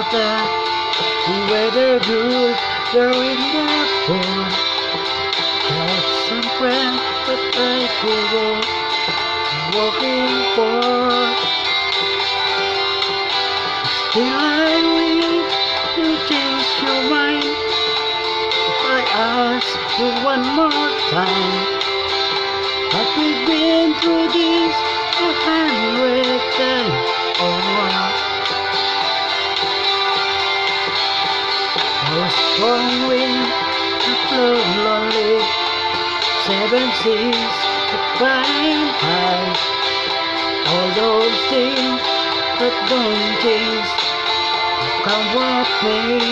water, whether good or in the poor. There's some friend that I could go walking for. Still I wish to change your mind. If I ask you one more time, but we've been through this 100 times or more. Oh, strong wind, the flow lonely, 7 seas, the flying high. All those things that don't change, come what may.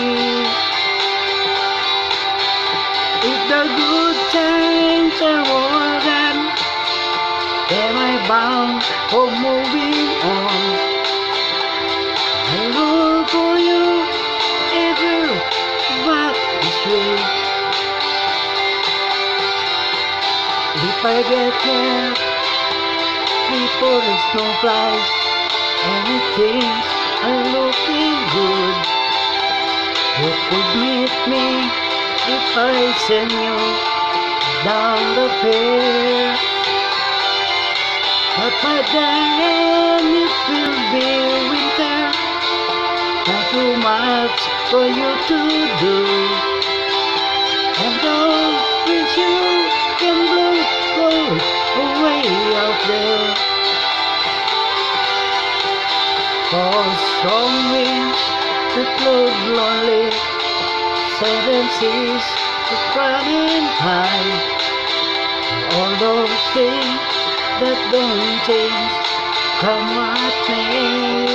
If the good times are over, then am I bound for moving on? I look for you ever back this way. If I get there before the snow flies, everything's looking good. You could meet me if I send you down the pier. But by then it will be winter, not too much for you to do. And those winds you can blow go away out there. For strong winds that blow lonely, 7 seas that running high. All those things that don't change, come what may.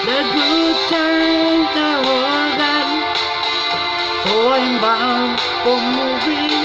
The good times are all gone, so I'm bound for moving